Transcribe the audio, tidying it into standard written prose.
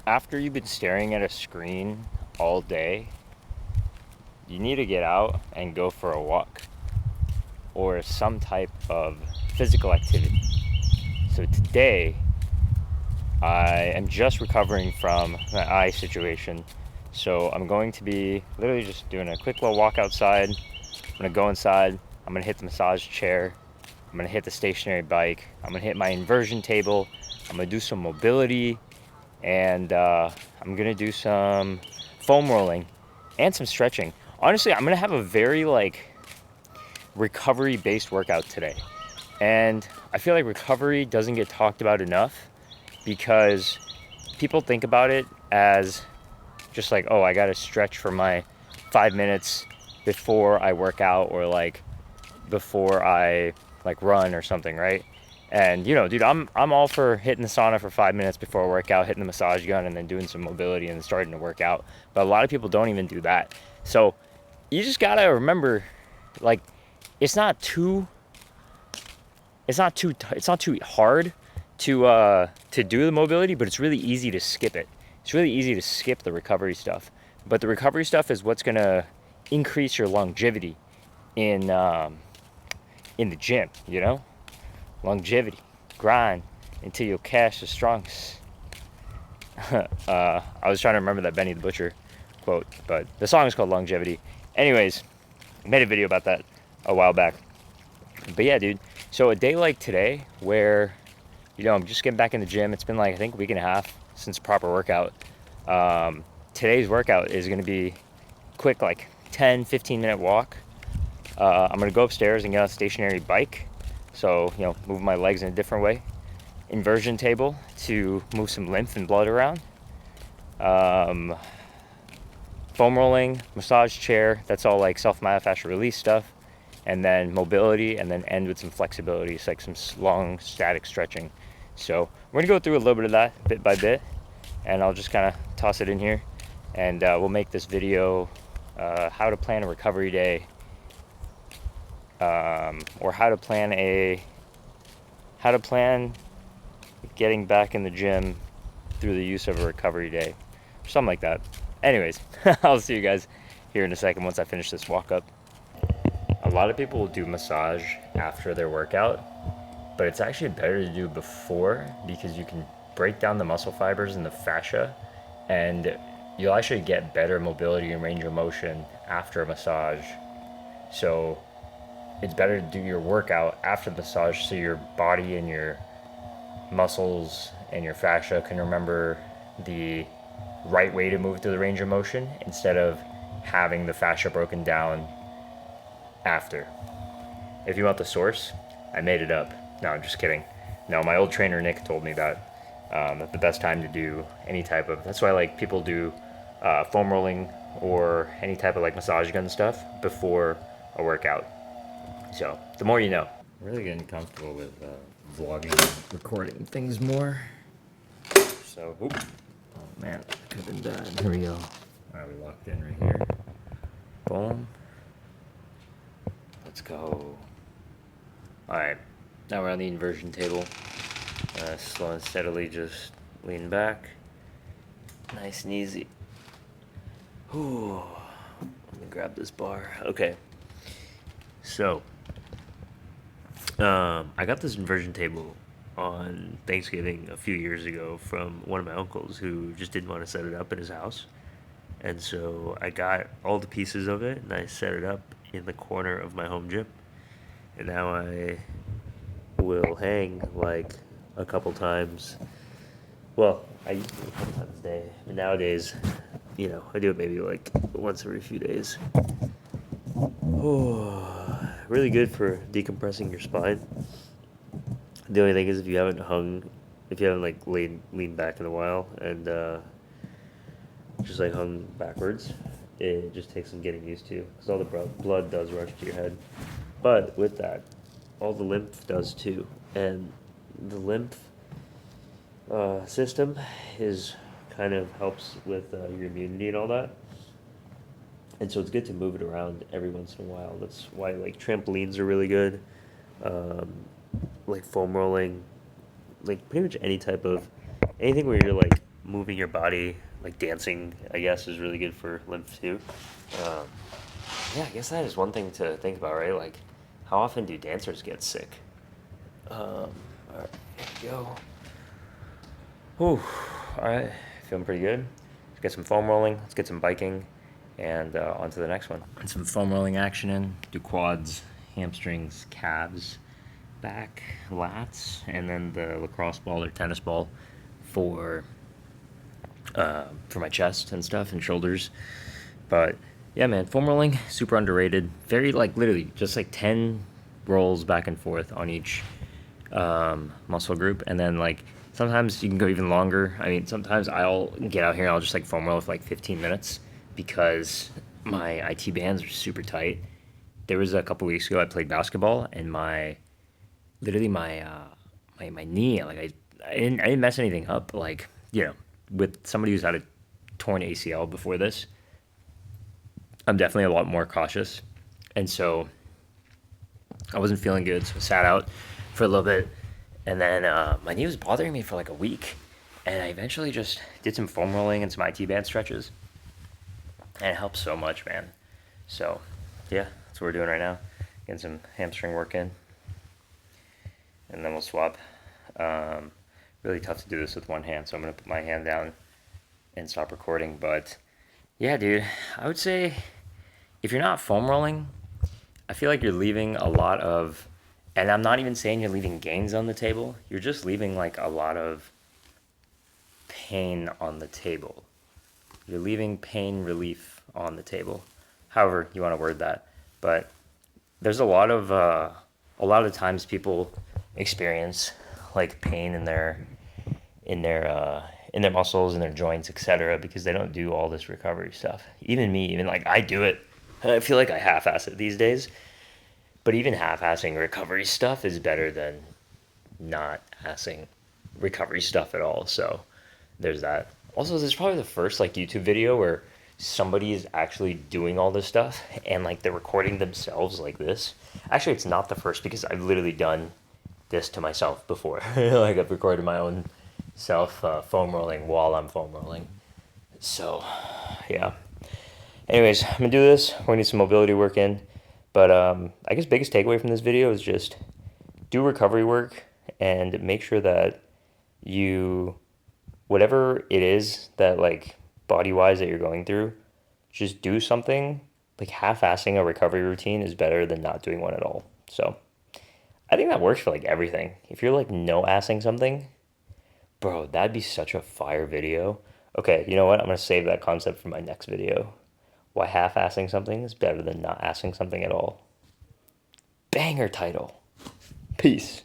after you've been staring at a screen all day, you need to get out and go for a walk or some type of physical activity. So today, I am just recovering from my eye situation. So I'm going to be literally just doing a quick little walk outside. I'm gonna go inside. I'm gonna hit the massage chair. I'm gonna hit the stationary bike. I'm gonna hit my inversion table. I'm gonna do some mobility, and I'm gonna do some foam rolling and some stretching. Honestly, I'm gonna have a very recovery based workout today. And I feel like recovery doesn't get talked about enough because people think about it as just like, oh, I gotta stretch for my 5 minutes before I work out, or before I run or something, right? And dude, I'm all for hitting the sauna for 5 minutes before I work out, hitting the massage gun, and then doing some mobility and then starting to work out. But a lot of people don't even do that. So you just gotta remember, like, it's not too hard to do the mobility, but it's really easy to skip it. It's really easy to skip the recovery stuff. But the recovery stuff is what's gonna increase your longevity in the gym. Longevity, grind until your cash is strongest. I was trying to remember that Benny the Butcher quote, but the song is called Longevity. Anyways, I made a video about that a while back. But yeah, dude. So a day like today, where I'm just getting back in the gym. It's been I think a week and a half since a proper workout. Today's workout is going to be quick, 10, 15-minute walk. I'm going to go upstairs and get on a stationary bike. So, move my legs in a different way. Inversion table to move some lymph and blood around. Foam rolling, massage chair. That's all self-myofascial release stuff. And then mobility, and then end with some flexibility. It's some long static stretching. So we're gonna go through a little bit of that bit by bit, and I'll just kind of toss it in here, and we'll make this video how to plan a recovery day, or how to plan getting back in the gym through the use of a recovery day, something like that. Anyways, I'll see you guys here in a second once I finish this walk up. A lot of people will do massage after their workout, but it's actually better to do before, because you can break down the muscle fibers and the fascia, and you'll actually get better mobility and range of motion after a massage. So it's better to do your workout after the massage, so your body and your muscles and your fascia can remember the right way to move through the range of motion, instead of having the fascia broken down after. If you want the source, I made it up. No, I'm just kidding. No, my old trainer Nick told me that the best time to do any type of, that's why people do foam rolling or any type of massage gun stuff before a workout. So the more you know. I'm really getting comfortable with vlogging and recording things more. So, oh man, could have been bad. Here we go. All right, we locked in right here. Boom. Let's go. Alright, now we're on the inversion table. Slow and steadily just lean back. Nice and easy. Ooh. Let me grab this bar. Okay. So, I got this inversion table on Thanksgiving a few years ago from one of my uncles who just didn't want to set it up in his house. And so I got all the pieces of it and I set it up in the corner of my home gym. And now I will hang a couple times. Well, I used to do it a couple times a day. But nowadays, I do it maybe once every few days. Oh, really good for decompressing your spine. The only thing is if you haven't leaned back in a while and just hung backwards, it just takes some getting used to, because all the blood does rush to your head. But with that, all the lymph does too, and the lymph system is kind of helps with your immunity and all that. And so it's good to move it around every once in a while. That's why trampolines are really good, foam rolling, pretty much anything where you're moving your body, like dancing, I guess, is really good for lymph too. Um, yeah, I guess that is one thing to think about, right? Like, how often do dancers get sick? All right, here we go. Whew. All right, feeling pretty good. Let's get some foam rolling. Let's get some biking, and on to the next one. And some foam rolling action in. Do quads, hamstrings, calves, back, lats, and then the lacrosse ball or tennis ball for my chest and stuff and shoulders. But yeah, man, foam rolling super underrated. Very like literally just like 10 rolls back and forth on each muscle group, and then like sometimes you can go even longer. I mean, sometimes I'll get out here and I'll just like foam roll for like 15 minutes because my IT bands are super tight. There was a couple weeks ago I played basketball and my literally my knee, like I didn't mess anything up, like, you know, with somebody who's had a torn ACL before this. I'm definitely a lot more cautious, and so I wasn't feeling good, so I sat out for a little bit, and then my knee was bothering me for like a week, and I eventually just did some foam rolling and some IT band stretches, and it helps so much, man. So yeah, that's what we're doing right now, getting some hamstring work in, and then we'll swap. Um, Really tough to do this with one hand, so I'm gonna put my hand down and stop recording. But yeah, dude, I would say if you're not foam rolling, I feel like you're leaving a lot of, and I'm not even saying you're leaving gains on the table, you're just leaving like a lot of pain on the table. You're leaving pain relief on the table, however you want to word that. But there's a lot of times people experience like pain in their muscles and their joints, etc., because they don't do all this recovery stuff. Even me, even like I do it. I feel like I half-ass it these days, but even half-assing recovery stuff is better than not assing recovery stuff at all. So there's that. Also, this is probably the first like YouTube video where somebody is actually doing all this stuff and like they're recording themselves like this. Actually, it's not the first because I've literally done this to myself before. Like I've recorded my own self foam rolling while I'm foam rolling. So yeah. Anyways, I'm gonna do this. We're gonna need some mobility work in. But I guess biggest takeaway from this video is just do recovery work and make sure that you, whatever it is that like body wise that you're going through, just do something. Like half-assing a recovery routine is better than not doing one at all. So I think that works for like everything. If you're like no assing something, bro, that'd be such a fire video. Okay, you know what? I'm gonna save that concept for my next video. Why half-assing something is better than not assing something at all. Banger title. Peace.